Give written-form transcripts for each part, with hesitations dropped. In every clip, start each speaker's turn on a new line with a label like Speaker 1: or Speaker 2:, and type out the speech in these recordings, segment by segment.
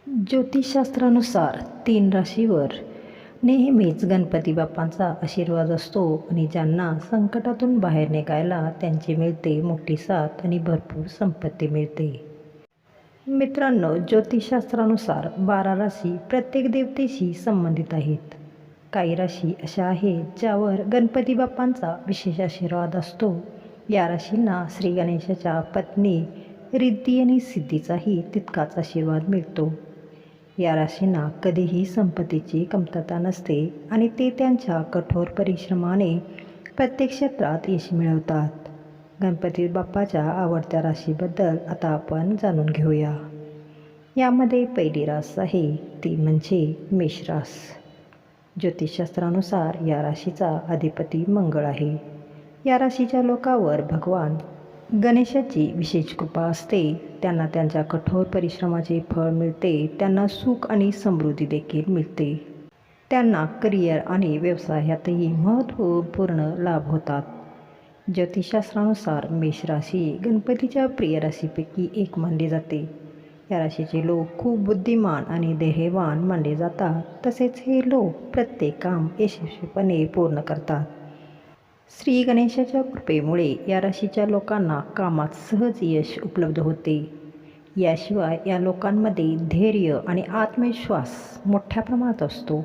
Speaker 1: ज्योतिषशास्त्रानुसार 3 राशीवर नेहमीच गणपती बाप्पांचा आशीर्वाद असतो आणि ज्यांना संकटातून बाहेर निघायला त्यांची मिळते मोठी साथ आणि भरपूर संपत्ती मिळते. मित्रांनो, ज्योतिषशास्त्रानुसार 12 राशी प्रत्येक देवतेशी संबंधित आहेत. काही राशी अशा आहेत ज्यावर गणपती बाप्पांचा विशेष आशीर्वाद असतो. या राशींना श्री गणेशाच्या पत्नी रिद्धी आणि सिद्धीचाही तितकाच आशीर्वाद मिळतो. या राशींना कधीही संपत्तीची कमतरता नसते आणि ते त्यांच्या कठोर परिश्रमाने प्रत्येक क्षेत्रात यश मिळवतात. गणपती बाप्पाच्या आवडत्या राशीबद्दल आता आपण जाणून घेऊया. यामध्ये पहिली रास आहे ती म्हणजे मेष रास. ज्योतिषशास्त्रानुसार या राशीचा अधिपती मंगळ आहे. या राशीच्या लोकांवर भगवान गणेशाची विशेष कृपा असते. त्यांना त्यांच्या कठोर परिश्रमाचे फळ मिळते. त्यांना सुख आणि समृद्धी देखील मिळते. त्यांना करिअर आणि व्यवसायातही महत्त्वपूर्ण लाभ होतात. ज्योतिषशास्त्रानुसार मेष राशी गणपतीच्या प्रिय राशीपैकी एक मानली जाते. या राशीचे लोक खूप बुद्धिमान आणि धैर्यवान मानले जातात. तसेच हे लोक प्रत्येक काम यशस्वीपणे पूर्ण करतात. श्री गणेशाच्या कृपेमुळे या राशीच्या लोकांना कामात सहज यश उपलब्ध होते. याशिवाय या लोकांमध्ये धैर्य आणि आत्मविश्वास मोठ्या प्रमाणात असतो.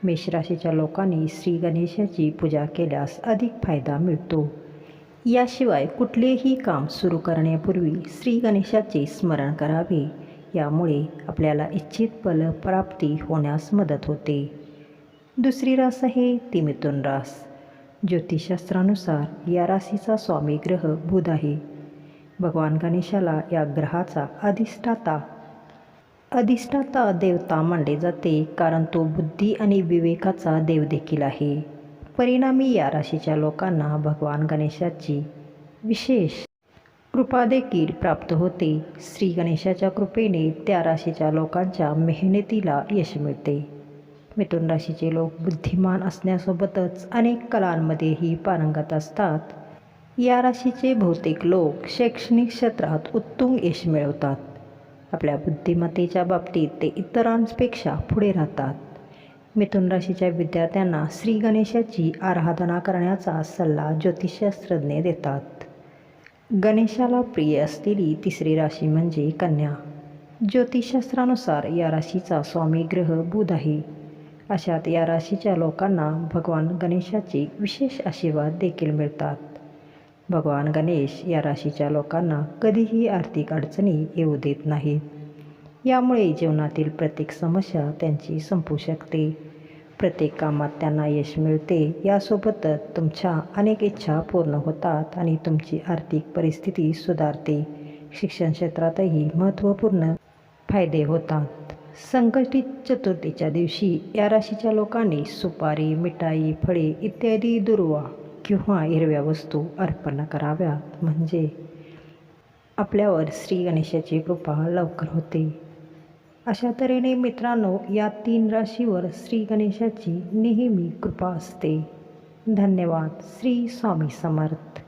Speaker 1: मेष राशीच्या लोकांनी श्री गणेशाची पूजा केल्यास अधिक फायदा मिळतो. याशिवाय कुठलेही काम सुरू करण्यापूर्वी श्री गणेशाचे स्मरण करावे. यामुळे आपल्याला इच्छित फलप्राप्ती होण्यास मदत होते. दुसरी रास आहे ती मिथुन रास. ज्योतिषशास्त्रानुसार या राशीचा स्वामी ग्रह बुध आहे. भगवान गणेशाला या ग्रहाचा अधिष्ठाता देवता मानले जाते, कारण तो बुद्धी आणि विवेकाचा देव देखील आहे. परिणामी या राशीच्या लोकांना भगवान गणेशाची विशेष कृपा देखील प्राप्त होते. श्री गणेशाच्या कृपेने त्या राशीच्या लोकांच्या मेहनतीला यश मिळते. मिथुन राशीचे लोक बुद्धिमान असण्यासोबतच अनेक कलांमध्येही पारंगत असतात. या राशीचे बहुतेक लोक शैक्षणिक क्षेत्रात उत्तुंग यश मिळवतात. आपल्या बुद्धिमत्तेच्या बाबतीत ते इतरांपेक्षा पुढे राहतात. मिथुन राशीच्या विद्यार्थ्यांना श्री गणेशाची आराधना करण्याचा सल्ला ज्योतिषशास्त्रज्ञ देतात. गणेशाला प्रिय असलेली तिसरी राशी म्हणजे कन्या. ज्योतिषशास्त्रानुसार या राशीचा स्वामी ग्रह बुध आहे. अशात या राशीच्या लोकांना भगवान गणेशाचे विशेष आशीर्वाद देखील मिळतात. भगवान गणेश या राशीच्या लोकांना कधीही आर्थिक अडचणी येऊ देत नाहीत. यामुळे जीवनातील प्रत्येक समस्या त्यांची संपू शकते. प्रत्येक कामात त्यांना यश मिळते. यासोबतच तुमच्या अनेक इच्छा पूर्ण होतात आणि तुमची आर्थिक परिस्थिती सुधारते. शिक्षण क्षेत्रातही महत्त्वपूर्ण फायदे होतात. संकष्टी चतुर्थीच्या दिवशी या राशीच्या लोकांनी सुपारी, मिठाई, फळे इत्यादी दुर्वा किंवा हिरव्या वस्तू अर्पण कराव्यात, म्हणजे आपल्यावर श्री गणेशाची कृपा लवकर होते. अशा तऱ्हेने मित्रांनो, या 3 राशीवर श्री गणेशाची नेहमी कृपा असते. धन्यवाद. श्री स्वामी समर्थ.